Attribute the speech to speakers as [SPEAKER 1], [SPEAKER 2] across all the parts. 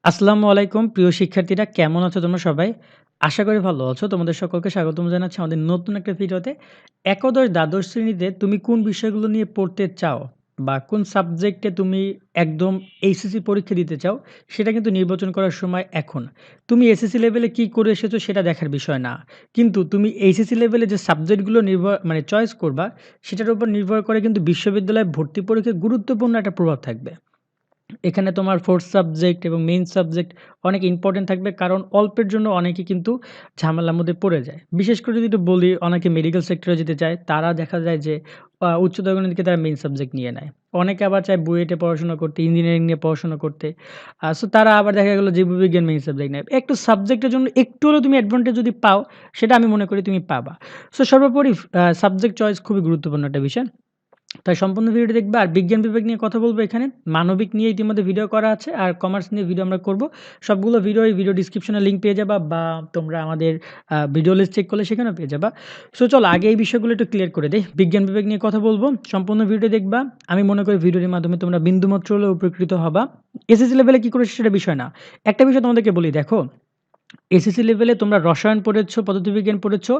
[SPEAKER 1] আসসালামু আলাইকুম প্রিয় শিক্ষার্থীরা কেমন আছো তোমরা সবাই? আশা করি ভালো আছো। তোমাদের সকলকে স্বাগতম জানাচ্ছি আমাদের নতুন একটা ভিডিওতে। একাদশ, দ্বাদশ শ্রেণীতে তুমি কোন বিষয়গুলো নিয়ে পড়তে চাও বা কোন সাবজেক্টে তুমি একদম এইচএসসি পরীক্ষা দিতে চাও, সেটা কিন্তু নির্বাচন করার সময় এখন। তুমি এসএসসি লেভেলে কি করে এসেছো সেটা দেখার বিষয় না। কিন্তু তুমি এইচএসসি লেভেলে যে সাবজেক্টগুলো চয়েস করবা, সেটার উপর নির্ভর করে কিন্তু বিশ্ববিদ্যালয়ে ভর্তি পরীক্ষায় গুরুত্বপূর্ণ একটা প্রভাব থাকবে। এখানে তোমার 4th সাবজেক্ট এবং মেইন সাবজেক্ট অনেক ইম্পোর্টেন্ট থাকবে। কারণ অল্পের জন্য অনেকে কিন্তু ঝামেলার মধ্যে পড়ে যায়। বিশেষ করে যদি একটু বলি, অনেকে মেডিকেল সেক্টরে যেতে চায়। তারা দেখা যায় যে উচ্চতর গণিতকে তারা মেইন সাবজেক্ট নিয়ে নেয়। অনেকে আবার চায় বুয়েটে পড়াশোনা করতে, ইঞ্জিনিয়ারিং নিয়ে পড়াশোনা করতে। সো তারা আবার দেখা গেল জীববিজ্ঞান মেইন সাবজেক্ট নেয়। একটু সাবজেক্টের জন্য একটু হলেও তুমি অ্যাডভান্টেজ যদি পাও, সেটা আমি মনে করি তুমি পাবা। সো সর্বোপরি সাবজেক্ট চয়েস খুবই গুরুত্বপূর্ণ একটা বিষয়। তাই সম্পূর্ণ ভিডিওটি দেখবা। আর বিজ্ঞান বিভাগ নিয়ে কথা বলবো এখানে। মানবিক নিয়ে ইতিমধ্যে ভিডিও করা আছে। আর কমার্স নিয়ে ভিডিও আমরা করব। সবগুলো ভিডিও ডিসক্রিপশনে লিঙ্ক পেয়ে যাবা বা তোমরা আমাদের ভিডিও লিস্ট চেক করলে সেখানেও পেয়ে যাবা। সো চলো আগে এই বিষয়গুলো একটু ক্লিয়ার করে দেই। বিজ্ঞান বিভাগ নিয়ে কথা বলবো। সম্পূর্ণ ভিডিও দেখবা। আমি মনে করি ভিডিওটির মাধ্যমে তোমরা বিন্দুমাত্র হলেও উপকৃত হবা। এসএসসি লেভেলে কি করেছো সেটা বিষয় না। একটা বিষয় তোমাদেরকে বলি, দেখো এসএসসি লেভেলে তোমরা রসায়ন পড়েছো, পদার্থবিজ্ঞান পড়েছো,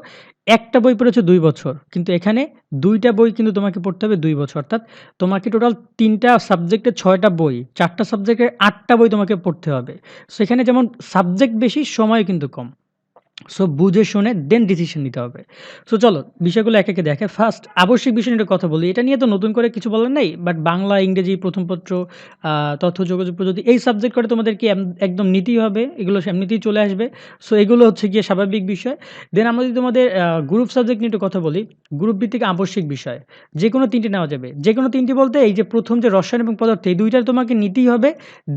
[SPEAKER 1] একটা বই পড়েছো ২ বছর। কিন্তু এখানে ২ টা বই কিন্তু তোমাকে পড়তে হবে ২ বছর। অর্থাৎ তোমাকে টোটাল ৩ টা সাবজেক্টে ৬ টা বই, ৪ টা সাবজেক্টের ৮ টা বই তোমাকে পড়তে হবে। সো এখানে যেমন সাবজেক্ট বেশি, সময় কিন্তু কম। সো বুঝে শুনে দেন ডিসিশন নিতে হবে। সো চলো বিষয়গুলো একে, একে দেখে। ফার্স্ট আবশ্যিক বিষয় নিয়ে একটা কথা বলি। এটা নিয়ে তো নতুন করে কিছু বলার নাই। বাট বাংলা, ইংরেজি, প্রথম পত্র, তথ্য যোগাযোগ প্রযুক্তি এই সাবজেক্ট করে তোমাদেরকে একদম নিতেই হবে। এগুলো এমনিতেই চলে আসবে। সো এগুলো হচ্ছে গিয়ে স্বাভাবিক বিষয়। দেন আমরা যদি তোমাদের গ্রুপ সাবজেক্ট নিয়ে একটু কথা বলি। গ্রুপ ভিত্তিক আবশ্যিক বিষয়। যেকোনো ৩ টি নেওয়া যাবে। যেকোনো ৩ টি বলতে এই যে প্রথম যে রসায়ন এবং পদার্থ এই ২ টা তোমাকে নিতেই হবে।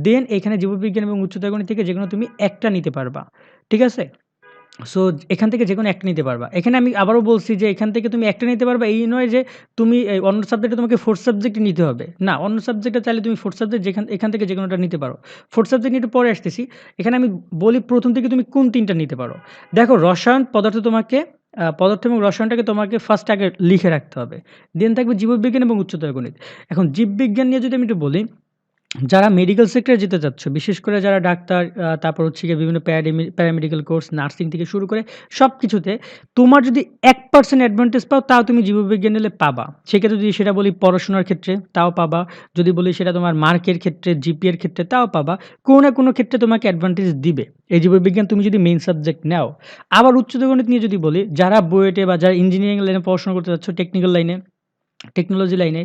[SPEAKER 1] দেন এখানে জীববিজ্ঞান এবং উচ্চতর গণিত থেকে যেকোনো তুমি একটা নিতে পারবা। ঠিক আছে? সো এখান থেকে যেকোনো একটা নিতে পারবা। এখানে আমি আবারও বলছি যে এখান থেকে তুমি একটা নিতে পারবা এই নয় যে তুমি অন্য সাবজেক্টে তোমাকে 4th সাবজেক্টই নিতে হবে। না, অন্য সাবজেক্টে চাইলে তুমি 4th সাবজেক্ট এখান থেকে যেকোনোটা নিতে পারো। 4th সাবজেক্ট নিয়ে একটু পরে আসতেছি। এখানে আমি বলি ১ম থেকে তুমি কোন ৩ টা নিতে পারো। দেখো রসায়ন, পদার্থ তোমাকে পদার্থ এবং রসায়নটাকে তোমাকে ফার্স্ট আগে লিখে রাখতে হবে। দেন থাকবে জীববিজ্ঞান এবং উচ্চতর গণিত। এখন জীববিজ্ঞান নিয়ে যদি আমি একটু বলি, যারা মেডিকেল সেক্টরে যেতে চাচ্ছ, বিশেষ করে যারা ডাক্তার, তারপর হচ্ছে গিয়ে বিভিন্ন প্যারামেডিক্যাল কোর্স, নার্সিং থেকে শুরু করে সবকিছুতে তোমার যদি 1% অ্যাডভান্টেজ পাও, তাও তুমি জীববিজ্ঞান নিলে পাবা। সেক্ষেত্রে যদি সেটা বলি পড়াশোনার ক্ষেত্রে, তাও পাবা। যদি বলি সেটা তোমার মার্কের ক্ষেত্রে, জিপিএর ক্ষেত্রে, তাও পাবা। কোনো না কোনো ক্ষেত্রে তোমাকে অ্যাডভান্টেজ দিবে এই জীববিজ্ঞান তুমি যদি মেইন সাবজেক্ট নাও। আবার উচ্চতর গণিত নিয়ে যদি বলি, যারা বুয়েটে বা যারা ইঞ্জিনিয়ারিং লাইনে পড়াশোনা করতে চাচ্ছ, টেকনিক্যাল লাইনে, টেকনোলজি লাইনে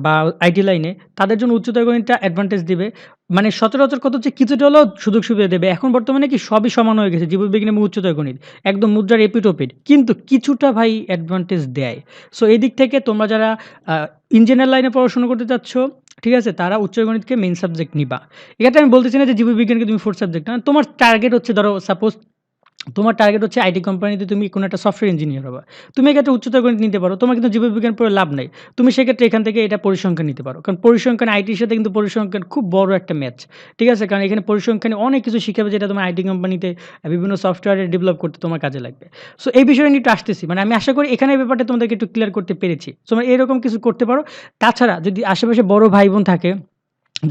[SPEAKER 1] বা আইটি লাইনে, তাদের জন্য উচ্চতর গণিতটা অ্যাডভান্টেজ দিবে। মানে সচরাচর কথা হচ্ছে কিছুটা হলেও সুযোগ সুবিধা দেবে। এখন বর্তমানে কি সবই সমান হয়ে গেছে জীববিজ্ঞান এবং উচ্চতর গণিত। একদম মুদ্রার এপিঠ ওপিঠ। কিন্তু কিছুটা ভাই অ্যাডভান্টেজ দেয়। সো এদিক থেকে তোমরা যারা আ ইঞ্জিনিয়ার লাইনে পড়াশোনা করতে চাচ্ছ, ঠিক আছে? তারা উচ্চতর গণিতকে মেইন সাবজেক্ট নিবা। এক্ষেত্রে আমি বলতেছি না যে জীববিজ্ঞানকে তুমি 4th সাবজেক্ট না। তোমার টার্গেট হচ্ছে, ধরো সাপোজ তোমার টার্গেট হচ্ছে আইটি কোম্পানিতে তুমি কোনো একটা সফটওয়্যার ইঞ্জিনিয়ার হবা। তুমি এক্ষেত্রে উচ্চতর গণিত নিতে পারো। তোমার কিন্তু জীববিজ্ঞান পড়ে লাভ নাই। তুমি সেক্ষেত্রে এখান থেকে এটা পরিসংখ্যান নিতে পারো। কারণ পরিসংখ্যান আইটির সাথে কিন্তু পরিসংখ্যান খুব বড় একটা ম্যাচ। ঠিক আছে? কারণ এখানে পরিসংখ্যানে অনেক কিছু শিখাবে যেটা তোমার আইটি কোম্পানিতে বিভিন্ন সফটওয়্যার ডেভেলপ করতে তোমার কাজে লাগবে। সো এই বিষয়টা নিয়ে একটু আসতেছি। মানে আমি আশা করি এখানে এই ব্যাপারটা তোমাদেরকে একটু ক্লিয়ার করতে পেরেছি। তোমরা এরকম কিছু করতে পারো। তাছাড়া যদি আশেপাশে বড় ভাই-বোন থাকে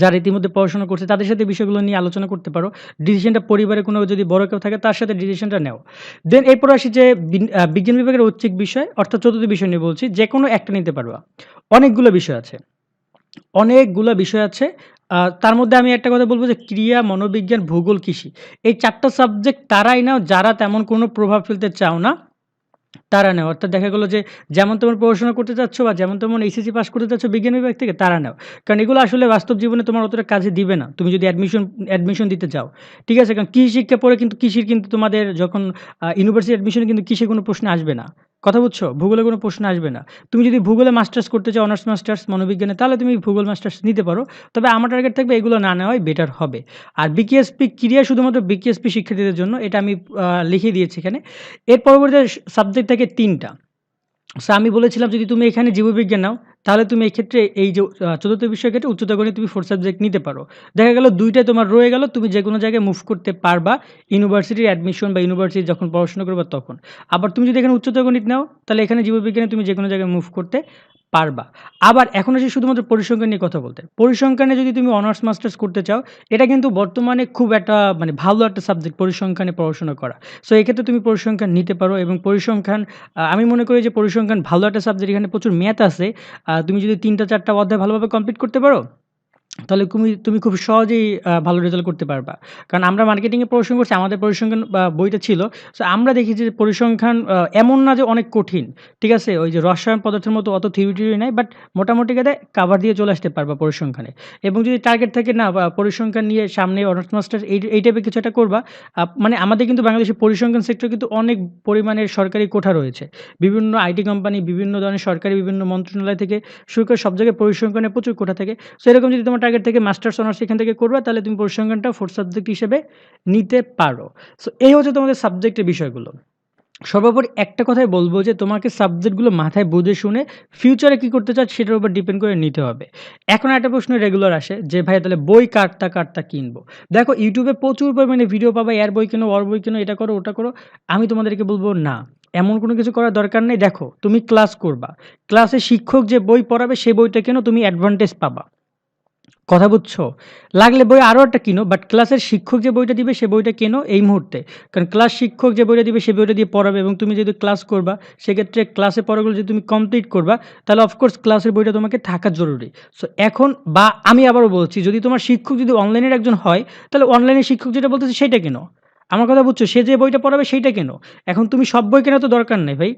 [SPEAKER 1] যারা ইতিমধ্যে পড়াশোনা করছে তাদের সাথে বিষয়গুলো নিয়ে আলোচনা করতে পারো। ডিসিশনটা পরিবারে কোনো যদি বড় কেউ থাকে তার সাথে ডিসিশনটা নেও। দেন এরপর আসি যে বিজ্ঞান বিভাগের ঐচ্ছিক বিষয় অর্থাৎ ৪র্থ বিষয় নিয়ে বলছি। যেকোনো একটা নিতে পারবা। অনেকগুলো বিষয় আছে। অনেকগুলা বিষয় আছে। তার মধ্যে আমি একটা কথা বলব যে ক্রিয়া, মনোবিজ্ঞান, ভূগোল, কৃষি। এই ৪ টা সাবজেক্ট তারাই নাও যারা তেমন কোনো প্রভাব ফেলতে চাও না তারা নেও। অর্থাৎ দেখা গেল যে যেমন তেমন পড়াশোনা করতে চাচ্ছ বা যেমন তেমন এইচএসসি পাস করতে চাচ্ছ বিজ্ঞান বিভাগ থেকে তারা নেও। কারণ এগুলো আসলে বাস্তব জীবনে তোমার অতটা কাজে দিবে না। তুমি যদি অ্যাডমিশন দিতে চাও। ঠিক আছে? কারণ কৃষি শিক্ষা পড়ে কিন্তু কৃষির কিন্তু তোমাদের যখন ইউনিভার্সিটি অ্যাডমিশনে কিন্তু কৃষির কোনো প্রশ্ন আসবে না। কথা বুঝছো? ভূগোলে কোনো প্রশ্ন আসবে না। তুমি যদি ভূগোলে মাস্টার্স করতে চাও, অনার্স মাস্টার্স মনোবিজ্ঞানে, তাহলে তুমি ভূগোল মাস্টার্স নিতে পারো। তবে আমার টার্গেট থাকবে এগুলো না নেওয়াই বেটার হবে। আর বিকেএসপি ক্রিয়া শুধুমাত্র বিকেএসপি শিক্ষার্থীদের জন্য। এটা আমি লিখে দিয়েছি এখানে। এর পরবর্তীতে সাবজেক্ট থাকে ৩ টা। সো আমি বলেছিলাম যদি তুমি এখানে জীববিজ্ঞান নাও, তাহলে তুমি এক্ষেত্রে এই যে চতুর্থ বিষয়ের ক্ষেত্রে উচ্চতর গণিত তুমি 4 সাবজেক্ট নিতে পারো। দেখা গেল ২ টাই তোমার রয়ে গেল, তুমি যেকোনো জায়গায় মুভ করতে পারবা ইউনিভার্সিটির অ্যাডমিশন বা ইউনিভার্সিটি যখন পড়াশোনা করবা তখন। আবার তুমি যদি এখানে উচ্চতর গণিত নাও, তাহলে এখানে জীববিজ্ঞানে তুমি যেকোনো জায়গায় মুভ করতে পারবা। আবার এখন আসি শুধুমাত্র পরিসংখ্যান নিয়ে কথা বলতে। পরিসংখ্যানে যদি তুমি অনার্স মাস্টার্স করতে চাও, এটা কিন্তু বর্তমানে খুব একটা মানে ভালো একটা সাবজেক্ট পরিসংখ্যানে পড়াশোনা করা। সো এক্ষেত্রে তুমি পরিসংখ্যান নিতে পারো এবং পরিসংখ্যান আমি মনে করি যে পরিসংখ্যান ভালো একটা সাবজেক্ট, এখানে প্রচুর ম্যাথ আছে। তুমি যদি ৩ টা ৪ টা অধ্যায় ভালোভাবে কমপ্লিট করতে পারো, তাহলে তুমি খুব সহজেই ভালো রেজাল্ট করতে পারবা। কারণ আমরা মার্কেটিংয়ে পড়াশোনা করছি, আমাদের পরিসংখ্যান বইটা ছিল। সো আমরা দেখি যে পরিসংখ্যান এমন না যে অনেক কঠিন। ঠিক আছে? ওই যে রসায়ন পদার্থের মতো অত থিওরি নাই, বাট মোটামুটি কায়দায় কাভার দিয়ে চলে আসতে পারবা পরিসংখ্যানে। এবং যদি টার্গেট থাকে না বা পরিসংখ্যান নিয়ে সামনে অনার্স মাস্টার্স এই টাইপের কিছু একটা করবা, মানে আমাদের কিন্তু বাংলাদেশের পরিসংখ্যান সেক্টরে কিন্তু অনেক পরিমাণের সরকারি কোঠা রয়েছে। বিভিন্ন আইটি কোম্পানি, বিভিন্ন ধরনের সরকারি বিভিন্ন মন্ত্রণালয় থেকে শুরু করে সব জায়গায় পরিসংখ্যানের প্রচুর কোঠা থাকে। সো এরকম যদি তোমার টার্গেট থেকে মাস্টার্স অনার্স এখান থেকে করবা, তাহলে তুমি পরিসংখ্যানটা 4th সাবজেক্ট হিসেবে নিতে পারো। সো এই হচ্ছে তোমাদের সাবজেক্টের বিষয়গুলো। সর্বোপরি একটা কথাই বলব যে তোমাকে সাবজেক্টগুলো মাথায় বুঝে শুনে ফিউচারে কি করতে চাও সেটার উপর ডিপেন্ড করে নিতে হবে। এখন একটা প্রশ্ন রেগুলার আসে যে ভাই তাহলে বই কারটা কিনবো? দেখো ইউটিউবে প্রচুর পরিমাণে ভিডিও পাবা, এর বই কেনো, ওর বই কেনো, এটা করো, ওটা করো। আমি তোমাদেরকে বলব না, এমন কোনো কিছু করার দরকার নেই। দেখো তুমি ক্লাস করবা। ক্লাসে শিক্ষক যে বই পড়াবে সেই বইটা কেনো, তুমি অ্যাডভান্টেজ পাবা। কথা বুঝছো? লাগলে বই আরও একটা কিনো, বাট ক্লাসের শিক্ষক যে বইটা দিবে সে বইটা কেনো এই মুহূর্তে। কারণ ক্লাস শিক্ষক যে বইটা দিবে সে বইটা দিয়ে পড়াবে এবং তুমি যদি ক্লাস করবা, সেক্ষেত্রে ক্লাসে পড়াগুলো যদি তুমি কমপ্লিট করবা, তাহলে অফকোর্স ক্লাসের বইটা তোমাকে থাকা জরুরি। সো এখন বা আমি আবারও বলছি, যদি তোমার শিক্ষক যদি অনলাইনের একজন হয়, তাহলে অনলাইনের শিক্ষক যেটা বলতেছে সেইটা কেনো। আমার কথা বুঝছো? সে যে বইটা পড়াবে সেইটা কেনো। এখন তুমি সব বই কেনার তো দরকার নেই ভাই।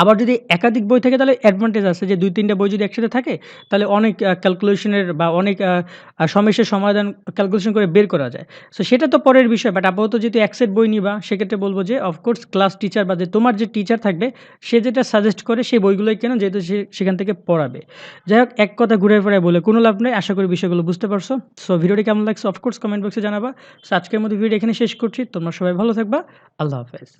[SPEAKER 1] আবার যদি একাধিক বই থাকে তাহলে অ্যাডভান্টেজ আছে যে ২-৩ টা বই যদি একসাথে থাকে, তাহলে অনেক ক্যালকুলেশনের বা অনেক সমস্যার সমাধান ক্যালকুলেশন করে বের করা যায়। সো সেটা তো পরের বিষয়, বাট আপাতত যেহেতু এক সেট বই নিবা, সেক্ষেত্রে বলব যে অফকোর্স ক্লাস টিচার বা যে তোমার যে টিচার থাকবে সে যেটা সাজেস্ট করে সেই বইগুলোই কেনো, যেহেতু সে সেখান থেকে পড়াবে। যাই হোক, এক কথা ঘুরে ফিরায় বলে কোনো লাভ নেই। আশা করি বিষয়গুলো বুঝতে পারছো। সো ভিডিওটি কেমন লাগছে অফকোর্স কমেন্ট বক্সে জানাবা। সো আজকের মতো ভিডিও এখানে শেষ করছি। তোমরা সবাই ভালো থাকবা। আল্লাহ হাফেজ।